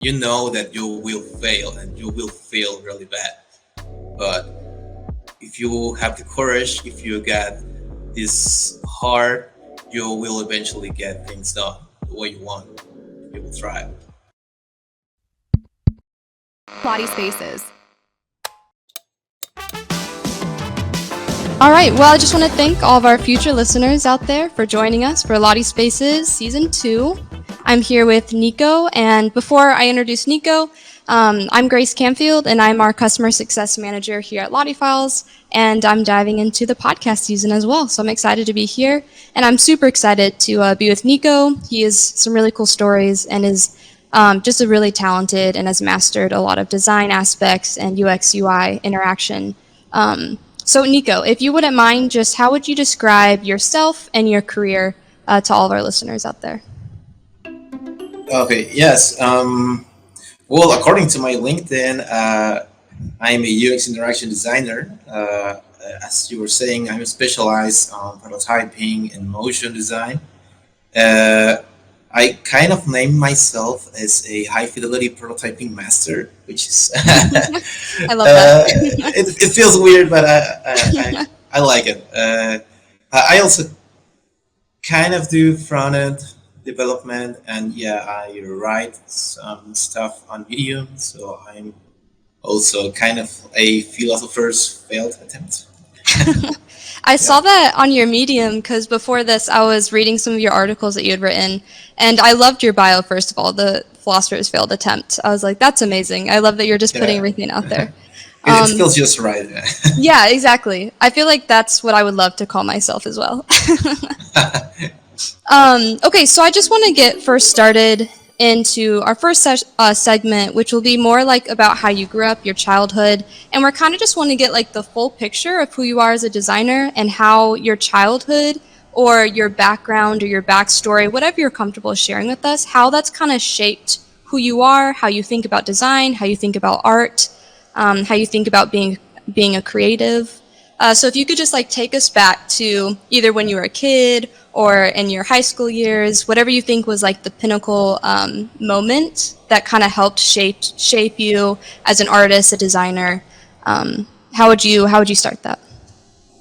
you know that you will fail and you will fail really bad. But if you have the courage, if you got this heart, you will eventually get things done the way you want. You will try. LottieSpaces. All right, well, I just want to thank all of our future listeners out there for joining us for LottieSpaces Season 2. I'm here with Nico, and before I introduce Nico, I'm Grace Camfield, and I'm our Customer Success Manager here at LottieFiles, and I'm diving into the podcast season as well, so I'm excited to be here, and I'm super excited to be with Nico. He has some really cool stories and is just a really talented and has mastered a lot of design aspects and UX UI interaction. So Nico, if you wouldn't mind, just how would you describe yourself and your career to all of our listeners out there? Okay, yes. Well, according to my LinkedIn, I'm a UX interaction designer. As you were saying, I'm specialized on prototyping and motion design. Uh, I kind of named myself as a high fidelity prototyping master, which is I love that. it feels weird, but I like it. I also kind of do front end development, and yeah, I write some stuff on Medium, so I'm also kind of a philosopher's failed attempt. I Yeah. saw that on your Medium because before this, I was reading some of your articles that you had written, and I loved your bio. First of all, the philosopher's failed attempt. I was like, that's amazing. I love that you're just putting Yeah. everything out there. It Um, feels just right. yeah, exactly. I feel like that's what I would love to call myself as well. Okay, so I just want to get first started into our first segment, which will be more like about how you grew up, your childhood, and we're kind of just want to get like the full picture of who you are as a designer and how your childhood or your background or your backstory, whatever you're comfortable sharing with us, how that's kind of shaped who you are, how you think about design, how you think about art, how you think about being a creative. So if you could just like take us back to either when you were a kid or in your high school years, whatever you think was like the pinnacle moment that kind of helped shape you as an artist, a designer. How would you start that?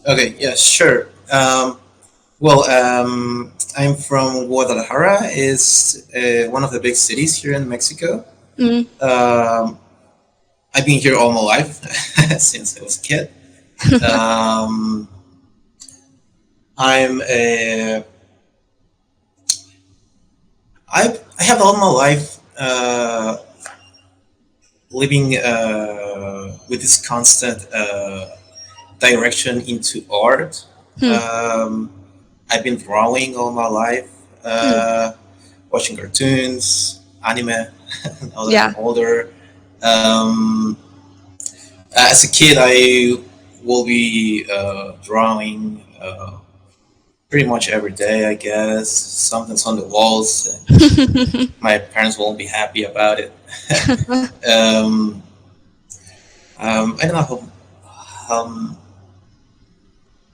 Okay, yeah, sure. Well, I'm from Guadalajara. Is one of the big cities here in Mexico. Mm. Um, I've been here all my life since I was a kid. Um, I'm a, I have all my life living with this constant direction into art. Hmm. Um, I've been drawing all my life, Hmm. watching cartoons, anime. Now that I'm Yeah. older, um, as a kid, I will be drawing pretty much every day. I guess something's on the walls, and my parents won't be happy about it. um, I don't know um,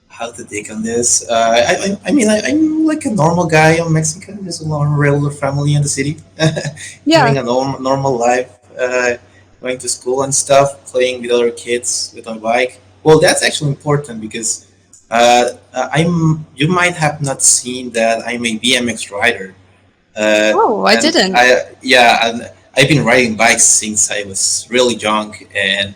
how to take on this. I mean, I'm like a normal guy. I'm Mexican, just a normal, regular family in the city, Yeah. having a normal life, going to school and stuff, playing with other kids with my bike. Well, that's actually important because I'm. You might have not seen that I'm a BMX rider, Oh, I and didn't. and I've been riding bikes since I was really young, and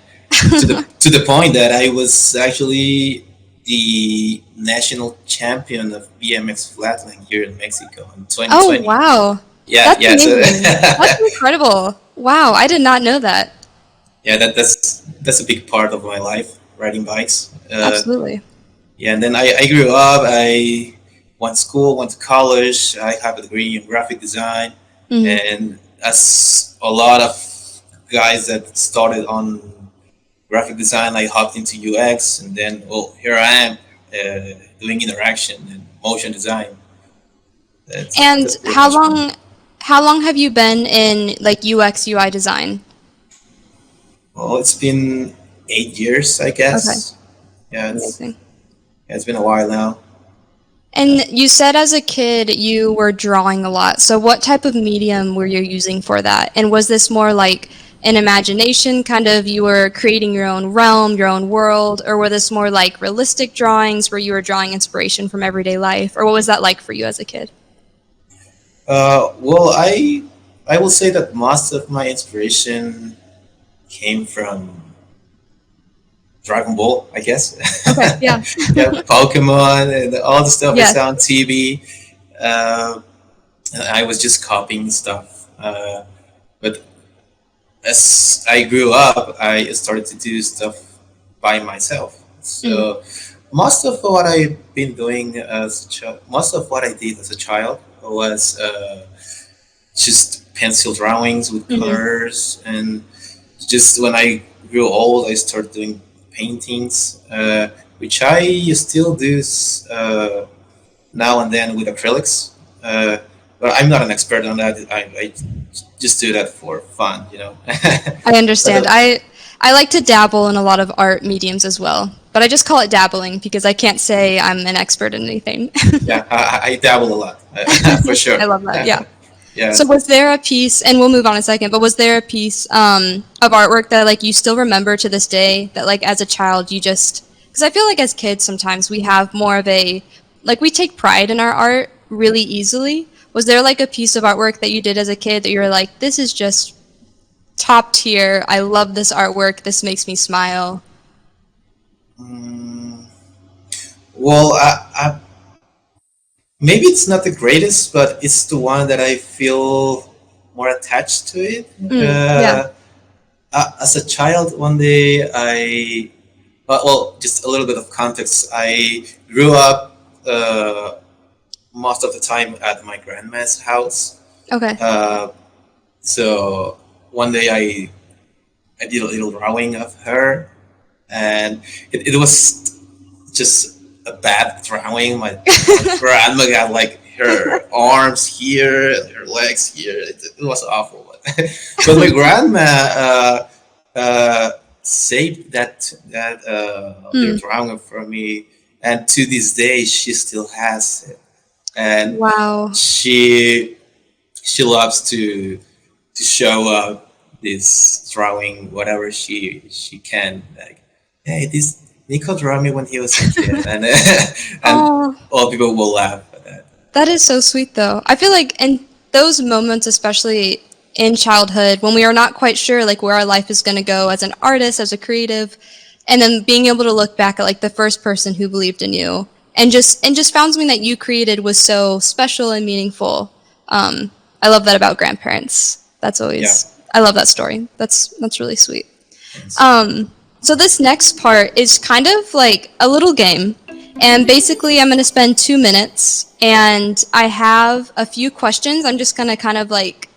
to the point that I was actually the national champion of BMX flatland here in Mexico in Oh, 2020. wow. Yeah, That's yeah. So amazing. That's incredible. Wow, I did not know that. yeah, that's a big part of my life, riding bikes. Absolutely. Yeah, and then I grew up. I went to school, went to college. I have a degree in graphic design, Mhm. and as a lot of guys that started on graphic design, I hopped into UX, and then well, here I am doing interaction and motion design. And That's pretty much me. how long have you been in like UX UI design? Well, it's been 8 years, I Okay, guess. Yeah, amazing. it's been a while now. And you said as a kid you were drawing a lot. So what type of medium were you using for that? And was this more like an imagination, kind of you were creating your own realm, your own world, or were this more like realistic drawings where you were drawing inspiration from everyday life? Or what was that like for you as a kid? Well, I will say that most of my inspiration came from Dragon Ball, I guess. Okay, yeah. Yeah, Pokemon and all the stuff I Yes. saw on TV. And I was just copying stuff. But as I grew up, I started to do stuff by myself. Mm, So most of what I've been doing as a child, most of what I did as a child was just pencil drawings with mhm. colors. And just when I grew old, I started doing paintings, which I still do now and then with acrylics. Uh, but I'm not an expert on that. I just do that for fun, you know. I understand. But I like to dabble in a lot of art mediums as well, but I just call it dabbling because I can't say I'm an expert in anything. yeah, I dabble a lot, for sure. I love that. Yeah. Yeah. So was there a piece, and we'll move on in a second, but was there a piece of artwork that like you still remember to this day that like as a child you just, because I feel like as kids sometimes we have more of a, like we take pride in our art really easily. Was there like a piece of artwork that you did as a kid that you were like, this is just top tier, I love this artwork, this makes me smile? Mm, well, maybe it's not the greatest, but it's the one that I feel more attached to it. Mm, yeah. Uh, as a child, one day well, just a little bit of context. I grew up most of the time at my grandma's house. Okay. Uh, so one day I did a little drawing of her, and it was just a bad drawing. My grandma got like her arms here, her legs here. It was awful. But my grandma saved that little Mm, drawing for me, and to this day she still has it. And wow. she loves to show up this drawing whatever she can, like, hey, this Nico drew me when he was a kid, and and Oh, all people will laugh at that. that is so sweet, though. I feel like in those moments, especially in childhood, when we are not quite sure like where our life is going to go as an artist, as a creative, and then being able to look back at like the first person who believed in you and just found something that you created was so special and meaningful. I love that about grandparents. That's Yeah, always, I love that story. That's really sweet. thanks. So this next part is kind of like a little game. And basically, I'm going to spend 2 minutes, and I have a few questions I'm just going to kind of like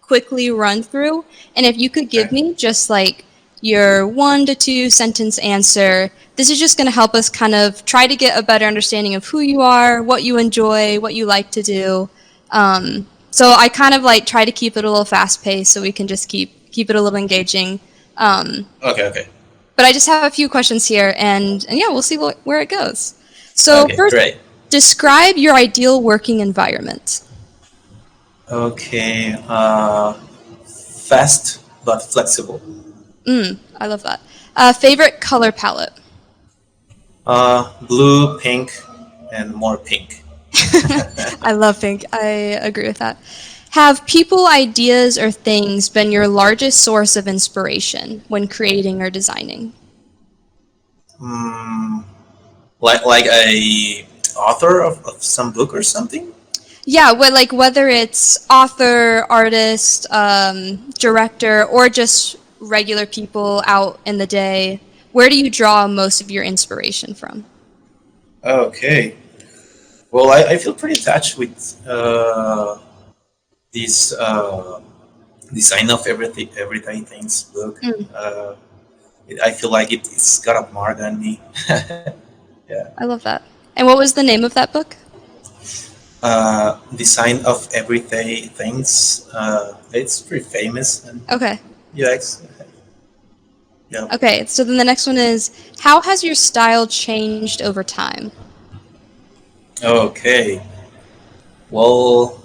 quickly run through. And if you could give Okay. me just like your 1 to 2 sentence answer, this is just going to help us kind of try to get a better understanding of who you are, what you enjoy, what you like to do. So I kind of like try to keep it a little fast paced so we can just keep it a little engaging. Um, Okay. Okay. but I just have a few questions here, and yeah, we'll see where it goes. So Okay. first, Great. describe your ideal working environment. Okay. Fast but flexible. I love that. Favorite color palette. Blue, pink, and more pink. I love pink. I agree with that. Have people, ideas, or things been your largest source of inspiration when creating or designing? Mm, like a author of some book or something. Yeah, like whether it's author, artist, director, or just regular people out in the day, where do you draw most of your inspiration from? Okay. Well, I feel pretty attached with this design of everyday things book. Mm, Uh, I feel like it's got a mark on me. Yeah. I love that. And what was the name of that book? Design of everyday things. It's pretty famous and Okay. UX. Yeah. Okay, so then the next one is, how has your style changed over time? Okay. Well,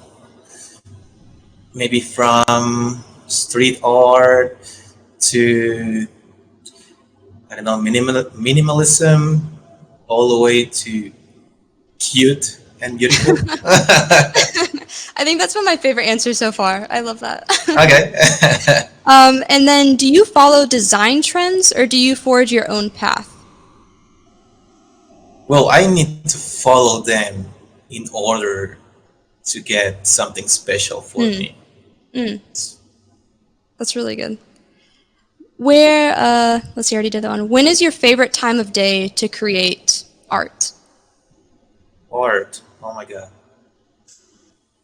maybe from street art to, I don't know, minimalism, all the way to cute and beautiful. I think that's one of my favorite answers so far. I love that. Okay. And then, do you follow design trends or do you forge your own path? Well, I need to follow them in order to get something special for Hmm. me. Mm, that's really good. Where, let's see, I already did that one. When is your favorite time of day to create art? Art. Oh my god.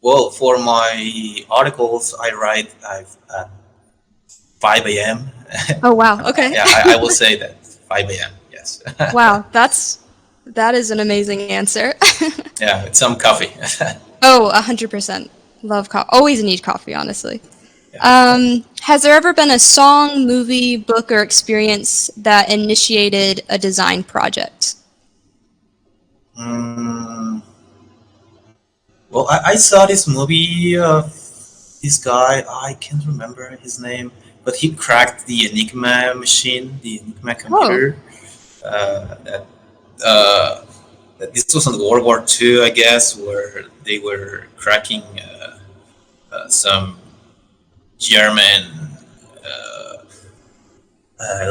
Well, for my articles, I write at 5 a.m. Oh, wow. Okay. Yeah, I will say that 5 a.m. Yes. Wow, that is an amazing answer. Yeah, with some coffee. Oh, 100%. Love coffee. Always need coffee, honestly. Yeah. Has there ever been a song, movie, book, or experience that initiated a design project? Mm, well, I saw this movie of this guy. I can't remember his name, but he cracked the Enigma machine, the Enigma Oh, computer. That uh, this was in World War II, I guess, where they were cracking some German uh,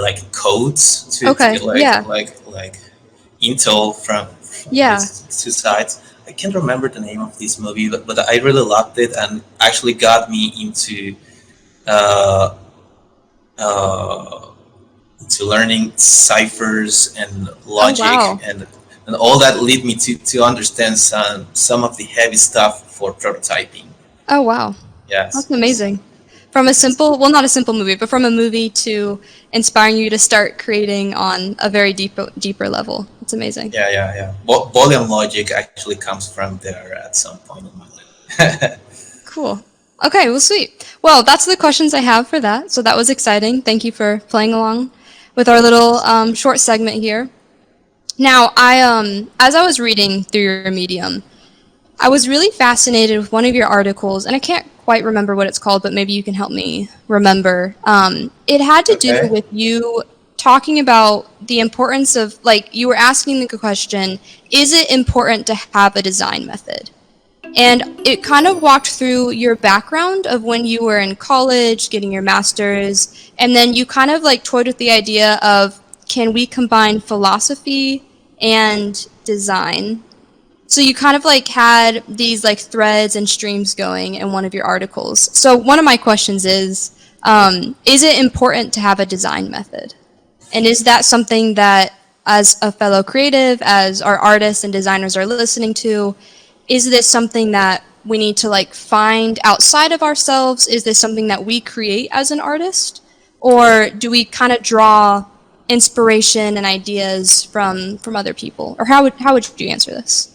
like codes to okay. get Yeah. like intel from Yeah. these two sides. I can't remember the name of this movie, but I really loved it and actually got me uh, uh, into learning ciphers and Oh, logic wow. and all that lead me to understand some of the heavy stuff for prototyping. Oh, wow. Yes, That's yes, amazing. From a yes. simple, well, not a simple movie, but from a movie to inspiring you to start creating on a very deeper level. It's amazing. Yeah, yeah, yeah. Boolean logic actually comes from there at some point in my life. Cool. Okay, well, sweet. Well, that's the questions I have for that. So that was exciting. Thank you for playing along with our little short segment here. Now, as I was reading through your Medium, I was really fascinated with one of your articles, and I can't quite remember what it's called, but maybe you can help me remember. It had to do Okay. with you talking about the importance of, like, you were asking the question, is it important to have a design method? And it kind of walked through your background of when you were in college, getting your master's, and then you kind of like toyed with the idea of, can we combine philosophy and design? So you kind of like had these like threads and streams going in one of your articles. So one of my questions is it important to have a design method? And is that something that, as a fellow creative, as our artists and designers are listening to, is this something that we need to like find outside of ourselves? Is this something that we create as an artist? Or do we kind of draw inspiration and ideas from other people? Or how would you answer this?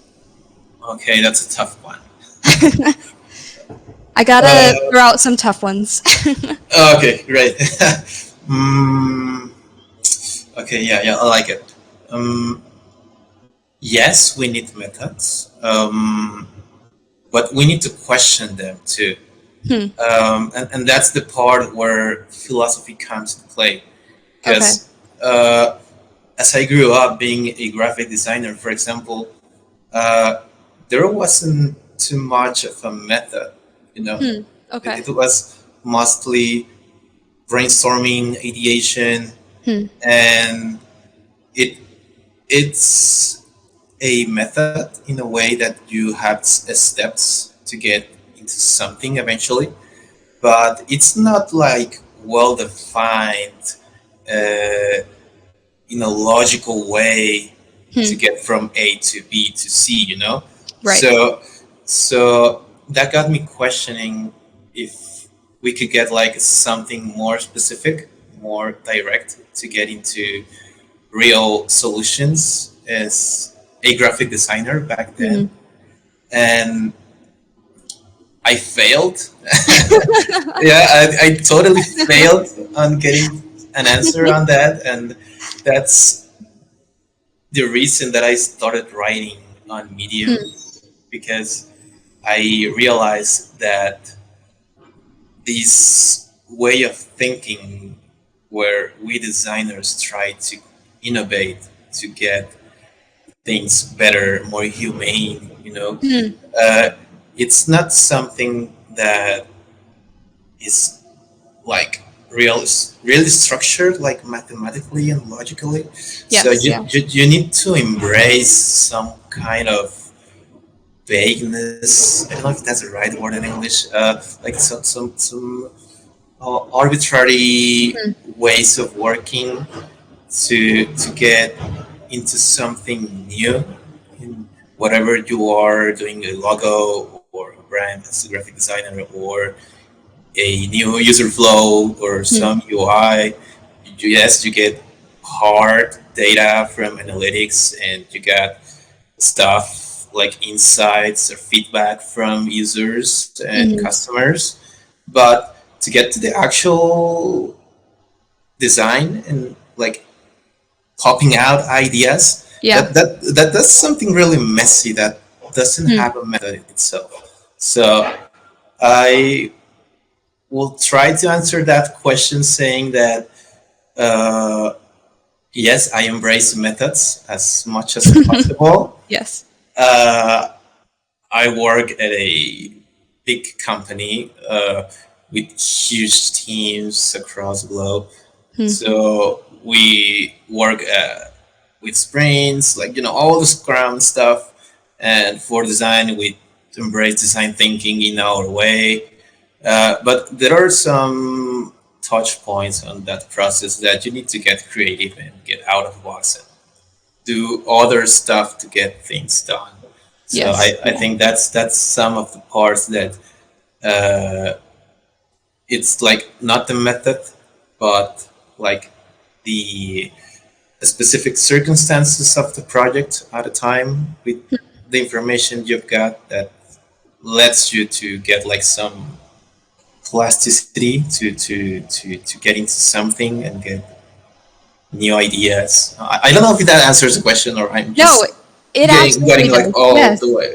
Okay, that's a tough one. I gotta Uh, throw out some tough ones. okay, great. mm, okay, yeah, yeah, I like it. Um, yes, we need methods, but we need to question them too. Hmm. And that's the part where philosophy comes into play. Okay. Because as I grew up being a graphic designer, for example, uh, there wasn't too much of a method. You know, Hmm. Okay. it was mostly brainstorming, ideation, Hmm. and it it's a method in a way that you have steps to get into something eventually, but it's not like well defined uh, in a logical way to Hmm. get from A to B to C, you know? Right. So that got me questioning if we could get like something more specific, more direct to get into real solutions as a graphic designer back then. Hmm. And I failed. Yeah, I totally failed on getting an answer on that. And that's the reason that I started writing on Medium because I realized that this way of thinking where we designers try to innovate to get things better, more humane, Hmm. uh, it's not something that is like really structured like mathematically and logically. So Yes, yeah. you need to embrace some kind of vagueness. I don't know if that's the right word in English. Like some arbitrary Hmm. ways of working to get into something new in whatever you are doing, a logo or a brand as a graphic designer, or a new user flow or Hmm. some UI. Yes, you get hard data from analytics, and you got stuff like insights or feedback from users and Hmm. customers. But to get to the actual design and like popping out ideas, Yeah. that's something really messy that doesn't Hmm. have a method itself. So I will try to answer that question saying that uh, yes, I embrace methods as much as possible. Yes. Uh, I work at a big company with huge teams across the globe. Hmm. So we work with sprints, like all the Scrum stuff, and for design we embrace design thinking in our way. But there are some touch points on that process that you need to get creative and get out of the box and do other stuff to get things done. So Yes. I Yeah. think that's some of the parts that uh, it's like not the method, but like the specific circumstances of the project at a time with the information you've got that lets you to get like some plasticity to get into something and get new ideas. I don't know if that answers the question or I'm No, just it getting absolutely like does. all Yes. the way.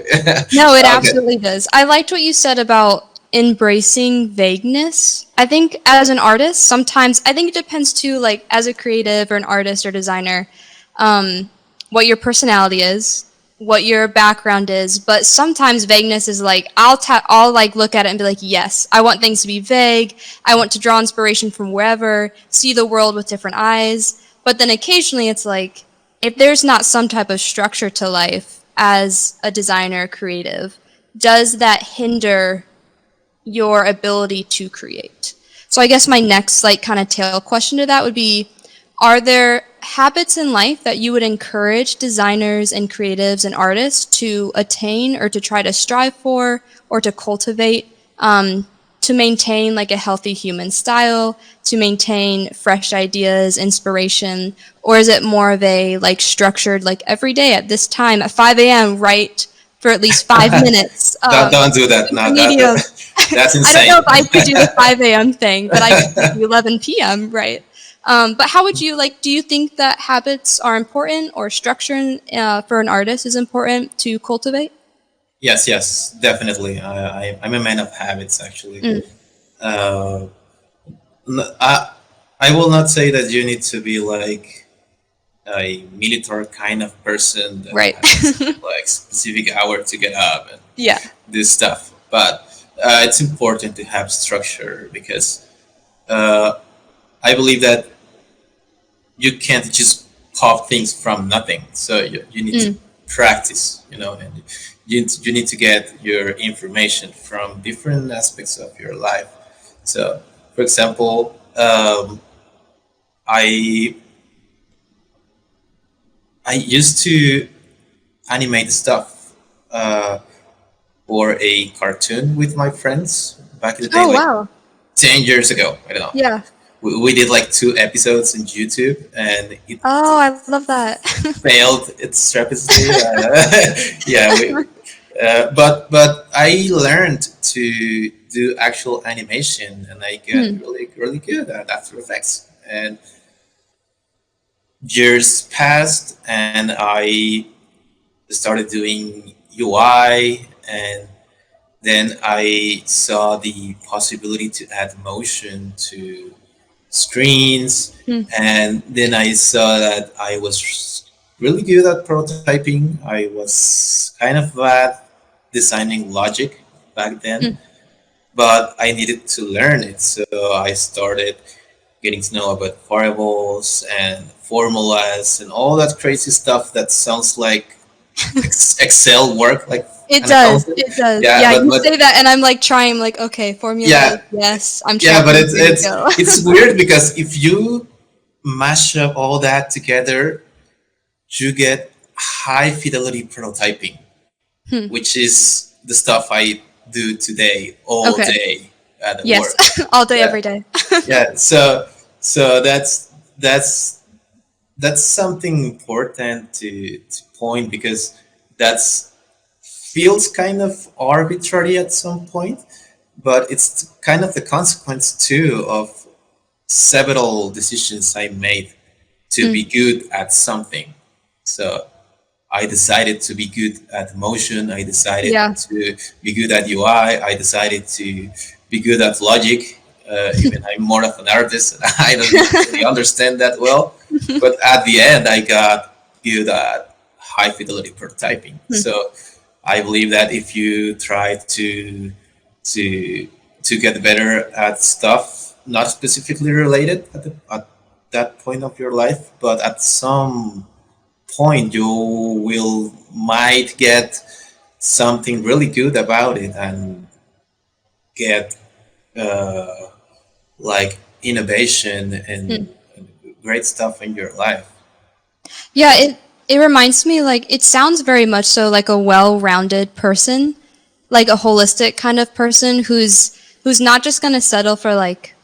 No, it Okay. absolutely does. I liked what you said about embracing vagueness. I think as an artist, sometimes I think it depends too, like as a creative or an artist or designer, um, what your personality is, what your background is. But sometimes vagueness is like I'll like look at it and be like, yes, I want things to be vague. I want to draw inspiration from wherever, see the world with different eyes. But then occasionally it's like if there's not some type of structure to life as a designer creative, does that hinder your ability to create? So I guess my next like kind of tail question to that would be, are there habits in life that you would encourage designers and creatives and artists to attain or to try to strive for or to cultivate, to maintain like a healthy human style, to maintain fresh ideas, inspiration, or is it more of a like structured like every day at this time at 5 a.m. write for at least 5 minutes? Don't do that. No, Medium. that's I don't know insane. if I could do the 5 a.m. thing, but I could do the 11 p.m., right? But how would you like, do you think that habits are important or structure for an artist is important to cultivate? Yes, yes, definitely. I'm a man of habits, actually. Mm, Uh, I will not say that you need to be like a military kind of person that right. has like specific hour to get up and Yeah. this stuff. But it's important to have structure because uh, I believe that you can't just pop things from nothing. So you need to Mm, practice, and you need to get your information from different aspects of your life. So, for example, I I used to animate stuff or a cartoon with my friends back in the day, oh, like wow. 10 years ago. I don't know. Yeah. We did like 2 episodes on YouTube, and it Oh, I love that. failed its tremendously. Yeah, but I learned to do actual animation, and I got Hmm. really really good at After Effects. And years passed, and I started doing UI, and then I saw the possibility to add motion to screens, Hmm. and then I saw that I was really good at prototyping. I was kind of bad designing logic back then, Hmm. but I needed to learn it. So I started getting to know about variables and formulas and all that crazy stuff that sounds like Excel work, like It an does. accountant. It does. Yeah, Yeah, you but say that, and I'm like trying. I'm like, okay, formulas. yeah, Yes, I'm yeah, but tracking. Here we go. it's weird because if you mash up all that together, you get high fidelity prototyping, Hmm. which is the stuff I do today, all Okay. day at Yes, work. all day, Yeah, every day. yeah. So that's that's something important to point, because that's feels kind of arbitrary at some point, but it's kind of the consequence too of several decisions I made to Hmm. be good at something. So I decided to be good at motion. I decided Yeah. to be good at UI. I decided to be good at logic. Even I'm more of an artist. I don't really understand that well, but at the end, I got good at high fidelity prototyping. Hmm. So I believe that if you try to to get better at stuff not specifically related at that point of your life, but at some point you will might get something really good about it and get uh, like innovation Hmm. and great stuff in your life. Yeah, it reminds me like it sounds very much so like a well-rounded person, like a holistic kind of person who's not just going to settle for like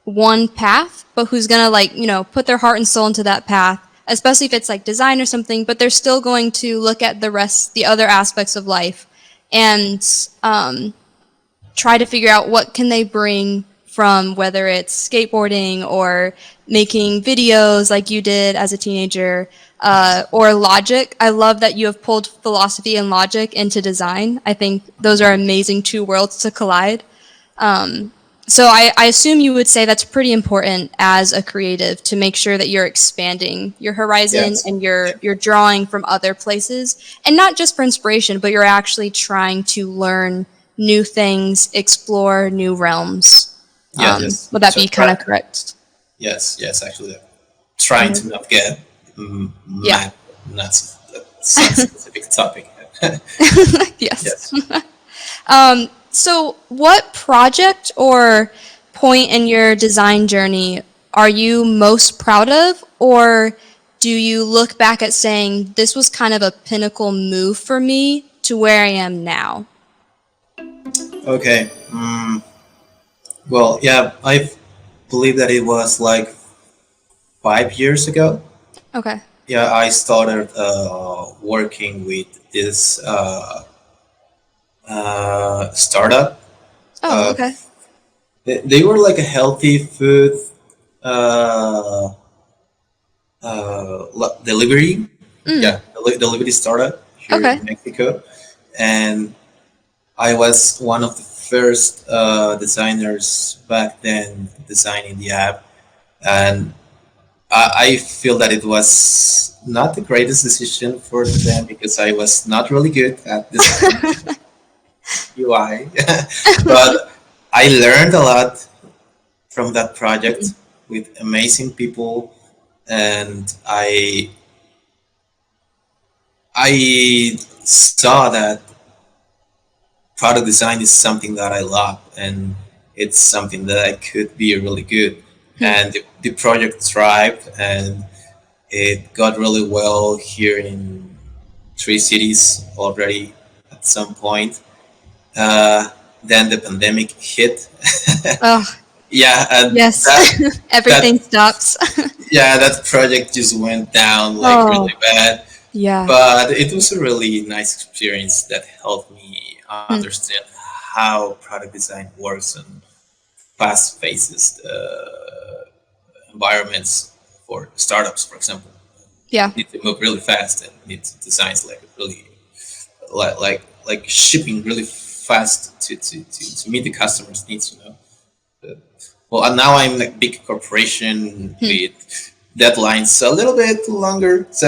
one path, but who's going to like, put their heart and soul into that path, especially if it's like design or something, but they're still going to look at the other aspects of life and try to figure out what can they bring from whether it's skateboarding or making videos like you did as a teenager or logic. I love that you have pulled philosophy and logic into design. I think those are amazing two worlds to collide. So I assume you would say that's pretty important as a creative to make sure that you're expanding your horizon Yes. and you're drawing from other places, and not just for inspiration, but you're actually trying to learn new things, explore new realms. Yes. Yes. Would that So be kind of correct? yes. Yes. Actually, trying to Mhm. not get Yeah. mad. That's some specific topic. Yes. Yes. So, what project or point in your design journey are you most proud of, or do you look back at saying this was kind of a pinnacle move for me to where I am now? Okay. Well, yeah, I believe that it was like 5 years ago. Okay. Yeah, I started working with this startup. Oh, Uh, okay. they were like a healthy food uh, delivery. Yeah, Mm, delivery startup here okay. in Mexico, and I was one of the first designers back then designing the app, and I feel that it was not the greatest decision for them because I was not really good at designing UI, but I learned a lot from that project with amazing people, and I saw that product design is something that I love, and it's something that I could be really good. Hmm. And the project thrived, and it got really well here in 3 cities already at some point. Uh, then the pandemic hit. Oh, Yeah, and yes. that Everything stops. yeah, that project just went down like Oh, really bad. yeah. But it was a really nice experience that helped me Hmm. understand how product design works and fast paced environments for startups, for example. Yeah. Need to move really fast and need to design like really like shipping really fast to meet the customers' needs. Uh, well, and now I'm like big corporation Hmm. with deadlines a little bit longer, so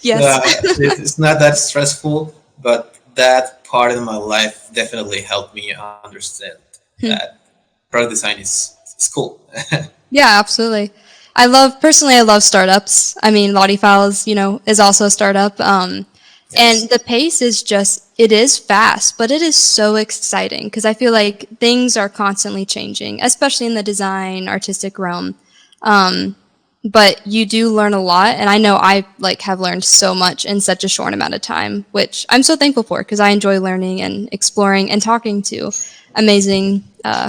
Yes. it's not that stressful. But that part of my life definitely helped me understand Hmm. that product design is cool. Yeah, absolutely. I love startups. I mean, LottieFiles, is also a startup. And Yes. the pace is just, it is fast, but it is so exciting because I feel like things are constantly changing, especially in the design, artistic realm. Um, but you do learn a lot, and I know I like have learned so much in such a short amount of time, which I'm so thankful for because I enjoy learning and exploring and talking to amazing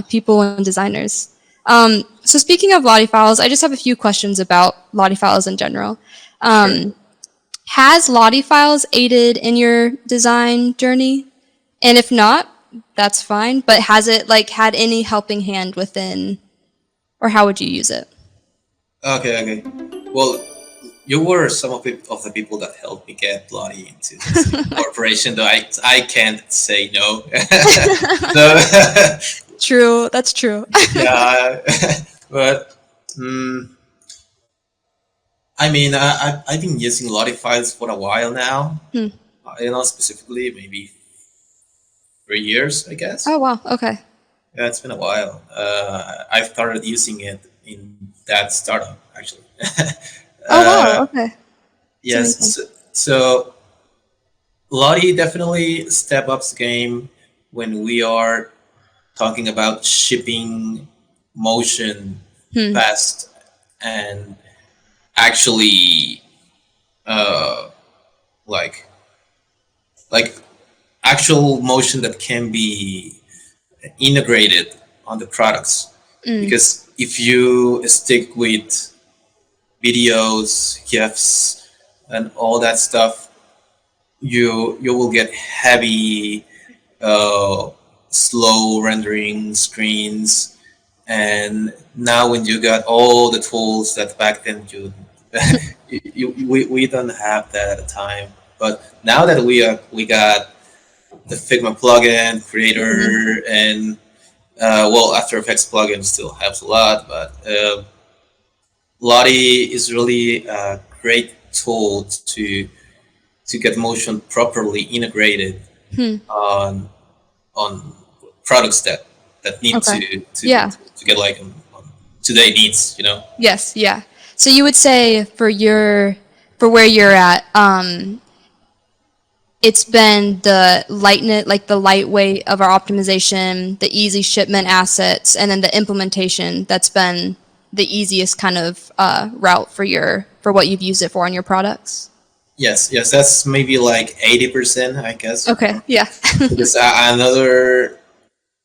people and designers. So speaking of Lottie Files, I just have a few questions about Lottie Files in general. Sure. Um, has Lottie Files aided in your design journey? And if not, that's fine. But has it like had any helping hand within, or how would you use it? Okay. Okay. Well, you were some of the people that helped me get Lottie into this corporation, though I can't say no. So True, that's true. yeah, but mm, I mean, I've been using Lottie files for a while now. Hmm. Specifically maybe 3 years, I guess. Oh wow. Okay. Yeah, it's been a while. I started using it in that startup actually. Oh wow. uh, Okay. It's yes, amazing. so Lottie definitely step ups the game when we are talking about shipping motion Hmm. fast and actually uh, like like actual motion that can be integrated on the products. Mm. Because if you stick with videos, GIFs, and all that stuff, you will get heavy, uh, slow rendering screens. And now when you got all the tools that back then we don't have that at the time. But now that we got the Figma plugin, Mhm. Creator, and well, After Effects plugin still helps a lot, but Lottie is really a great tool to get motion properly integrated Hmm. on on products that need Okay. to Yeah. to get like on today needs. Yes. Yeah. So you would say for where you're at, it's been the lightness, like the lightweight of our optimization, the easy shipment assets, and then the implementation that's been the easiest kind of route for what you've used it for on your products. Yes, that's maybe like 80%, I guess. Okay. Yeah. Because another,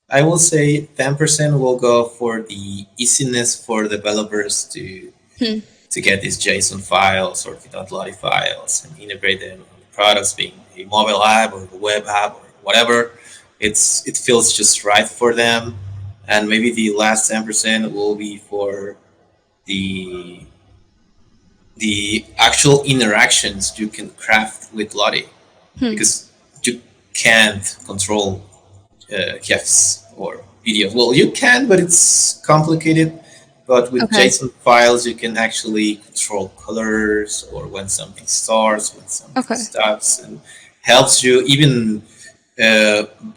I will say 10% will go for the easiness for developers Hmm. to get these JSON files or the .lottie files and integrate them on the products, being a mobile app or a web app or whatever. It feels just right for them, and maybe the last 10% will be for the the actual interactions you can craft with Lottie, Hmm. because you can't control GIFs or videos. Well, you can, but it's complicated. But with Okay. JSON files, you can actually control colors or when something starts, when something Okay. stops, and helps you even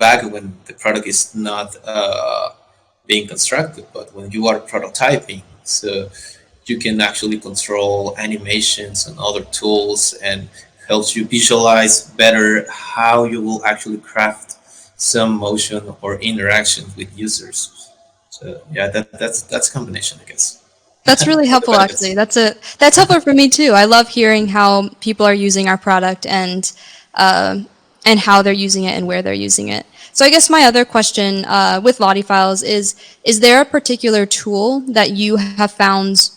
back when the product is not being constructed, but when you are prototyping. So you can actually control animations and other tools, and helps you visualize better how you will actually craft some motion or interaction with users. So yeah, that's a combination, I guess. That's really All the helpful, actually. benefits. That's helpful for me too. I love hearing how people are using our product uh, and how they're using it and where they're using it. So I guess my other question with Lottie Files is there a particular tool that you have found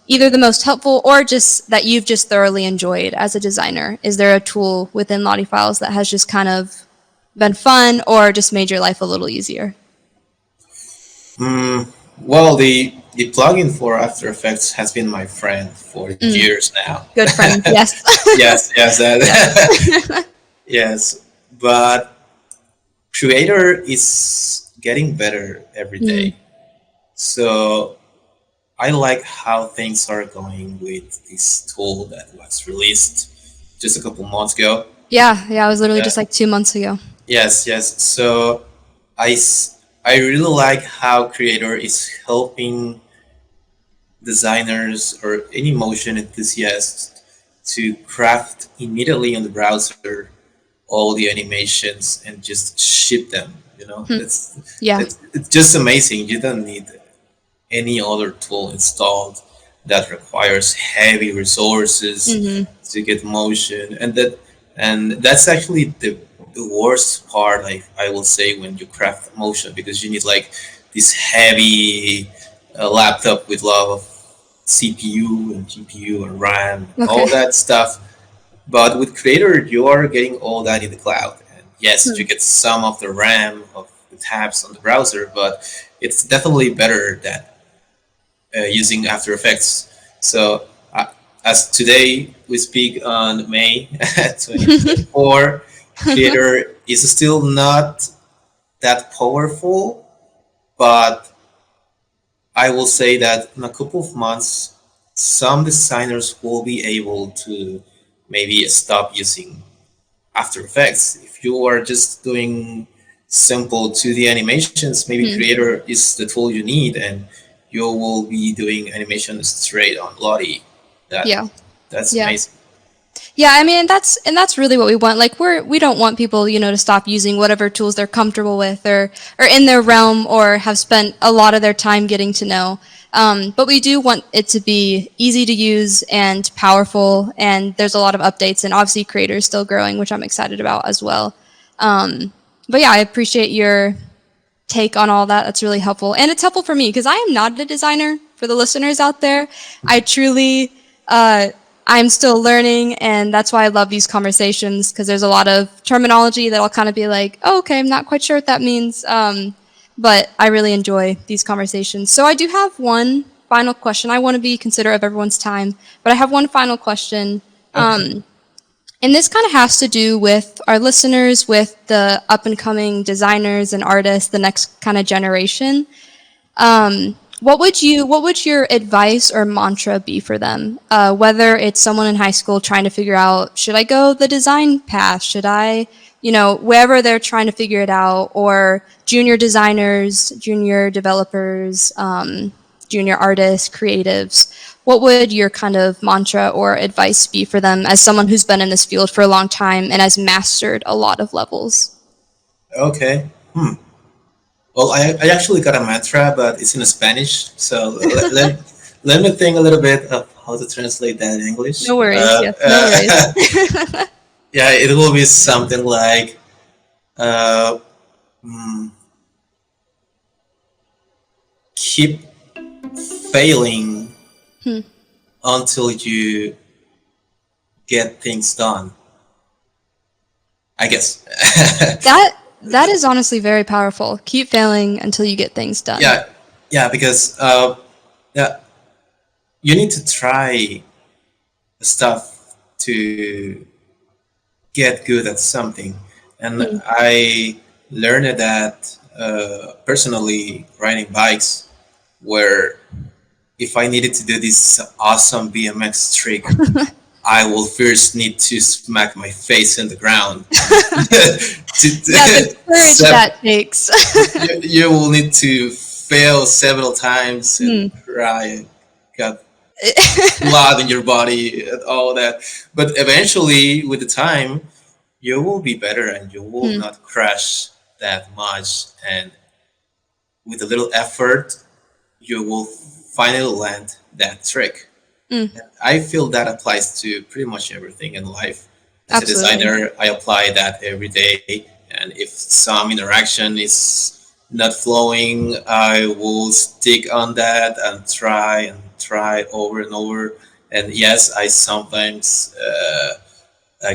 either the most helpful or just that you've just thoroughly enjoyed as a designer? Is there a tool within Lottie Files that has just kind of been fun or just made your life a little easier? Well, the plugin for After Effects has been my friend for Mm, years now. good friend, yes. Yes, yes, Yes. yes, but Creator is getting better every Mm. day. So I like how things are going with this tool that was released just a couple months ago. Yeah, yeah, it was literally Uh, just like 2 months ago. yes, yes. So I really like how Creator is helping designers or any motion enthusiasts to craft immediately on the browser all the animations and just ship them. You know, Hmm. Yeah. it's just amazing. You don't need any other tool installed that requires heavy resources Hmm. to get motion, and that's actually the worst part. I will say when you craft motion because you need like this heavy laptop with a lot of CPU and GPU and RAM and Okay. all that stuff. But with Creator, you are getting all that in the cloud. And yes, you Hmm. get some of the RAM of the tabs on the browser, but it's definitely better than using After Effects. So, as today we speak on May 2024, Creator is still not that powerful, but I will say that in a couple of months, some designers will be able to maybe stop using After Effects. If you are just doing simple 2D animations, maybe Hmm. Creator is the tool you need, and you will be doing animation straight on Lottie. That Yeah. that's Yeah. amazing. Yeah, I mean, and that's really what we want. Like we don't want people, to stop using whatever tools they're comfortable with or in their realm or have spent a lot of their time getting to know. But we do want it to be easy to use and powerful. And there's a lot of updates, and obviously, Creator is still growing, which I'm excited about as well. But yeah, I appreciate your take on all that. That's really helpful. And it's helpful for me because I am not a designer for the listeners out there. I truly, I'm still learning. And that's why I love these conversations because there's a lot of terminology that I'll kind of be like, oh, okay, I'm not quite sure what that means. But I really enjoy these conversations. So I do have one final question. I want to be considerate of everyone's time, but I have one final question. Okay. And this kind of has to do with our listeners, with the up and coming designers and artists, the next kind of generation. What would your advice or mantra be for them? Whether it's someone in high school trying to figure out, should I go the design path? Should I, wherever they're trying to figure it out, or junior designers, junior developers, junior artists, creatives. What would your kind of mantra or advice be for them as someone who's been in this field for a long time and has mastered a lot of levels? Okay. Well, I actually got a mantra, but it's in Spanish. So let me think a little bit of how to translate that in English. No worries. Yes, no worries. Yeah, it will be something like uh, mm, keep failing Hmm. until you get things done. I guess. That is honestly very powerful. Keep failing until you get things done. Yeah, yeah, because yeah, you need to try stuff to get good at something, and Hmm. I learned that personally riding bikes, where if I needed to do this awesome BMX trick, I will first need to smack my face in the ground. Yeah, the courage Sev- that takes. you will need to fail several times and Hmm. cry and got blood in your body and all that. But eventually, with the time, you will be better and you will Hmm. not crash that much. And with a little effort, you will finally land that trick. Hmm. I feel that applies to pretty much everything in life. As a Absolutely. designer, I apply that every day. And if some interaction is not flowing, I will stick on that and try over and over. And yes, I sometimes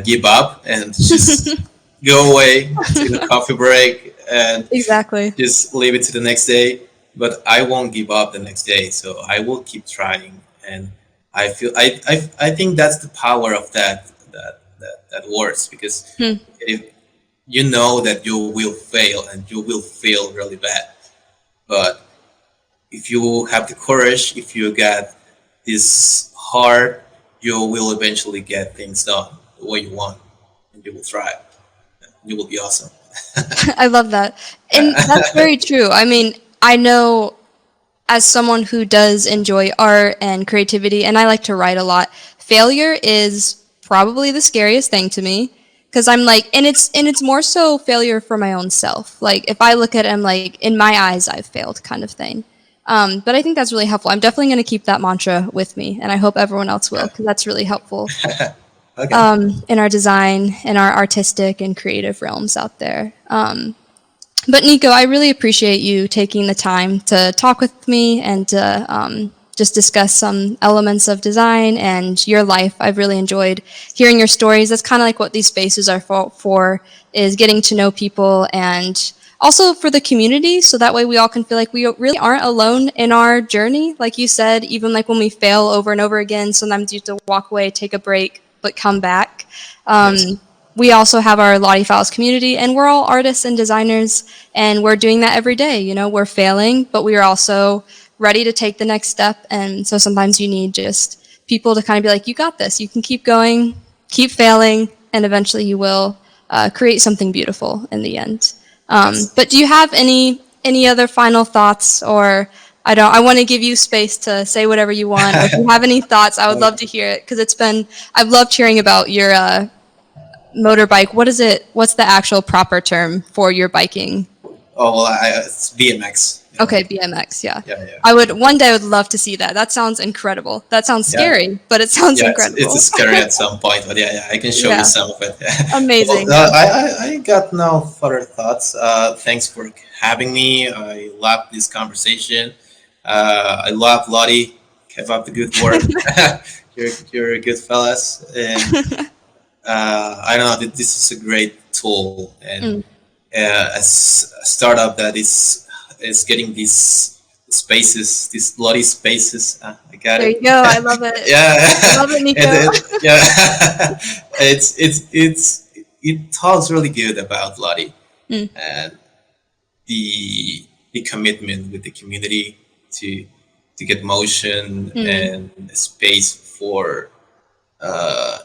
give up and just go away, take a coffee break, and Exactly. just leave it to the next day. But I won't give up the next day, so I will keep trying. And I think that's the power of that that words, because Hmm. if you know that you will fail and you will feel really bad, but if you have the courage, if you got this heart, you will eventually get things done the way you want, and you will thrive. You will be awesome. I love that. And that's very true. I mean, I know as someone who does enjoy art and creativity, and I like to write a lot, failure is probably the scariest thing to me. Because I'm like, and it's more so failure for my own self. Like if I look at it, I'm like, in my eyes, I've failed, kind of thing. But I think that's really helpful. I'm definitely going to keep that mantra with me, and I hope everyone else will, because that's really helpful Okay. in our design and our artistic and creative realms out there. But Nico, I really appreciate you taking the time to talk with me and to just discuss some elements of design and your life. I've really enjoyed hearing your stories. That's kind of like what these spaces are for, is getting to know people and also for the community, so that way we all can feel like we really aren't alone in our journey. Like you said, even like when we fail over and over again, sometimes you have to walk away, take a break, but come back. Um, Yes. we also have our LottieFiles community, and we're all artists and designers, and we're doing that every day. You know, we're failing, but we are also ready to take the next step. And so sometimes you need just people to kind of be like, you got this, you can keep going, keep failing, and eventually you will create something beautiful in the end. Yes. But do you have any other final thoughts, or I don't. I want to give you space to say whatever you want, or if you have any thoughts, I would love to hear it, because it's been. I've loved hearing about your motorbike. What is it? What's the actual proper term for your biking? Oh well, it's BMX. Okay, BMX. Yeah, Yeah, yeah, I would one day. I would love to see that. That sounds incredible. That sounds yeah. scary, but it sounds Yeah, it's incredible. scary at some point, but yeah, yeah, I can show you Yeah, some of it. Well, amazing. Yeah. I got no further thoughts. Thanks for having me. I love this conversation. I love Lottie. Keep up the good work. You're a good fellas, and I don't know. This is a great tool, and Mm. as a startup that is getting these spaces, these Lottie spaces. I got There it. you go. I love it. Yeah, I love it, and Nico. yeah, it talks really good about Lottie Mm. and the commitment with the community to get motion Mm. and space for uh,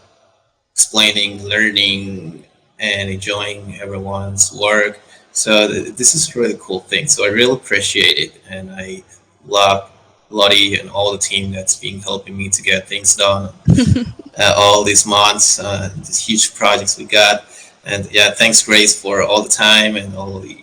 explaining, learning, and enjoying everyone's work. So this is a really cool thing. So I really appreciate it, and I love Lottie and all the team that's been helping me to get things done all these months, these huge projects we got. And yeah, thanks Grace for all the time and all the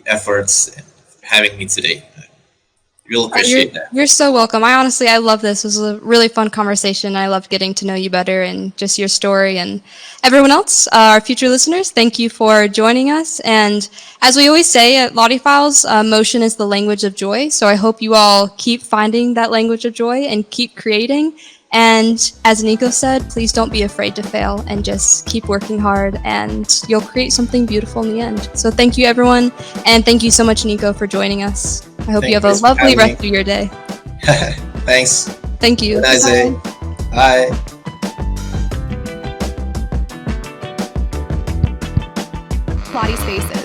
efforts and for having me today. I really You're appreciate that. you're so welcome. I love this. This was a really fun conversation. I loved getting to know you better and just your story, and everyone else, our future listeners. Thank you for joining us. And as we always say at Lottie Files, motion is the language of joy. So I hope you all keep finding that language of joy and keep creating. And as Nico said, please don't be afraid to fail and just keep working hard, and you'll create something beautiful in the end. So thank you, everyone. And thank you so much, Nico, for joining us. I hope you Thank have a Grace for lovely having me. rest of your day. Thanks. Thank Have a you. nice day. Bye. Bye. LottieSpaces.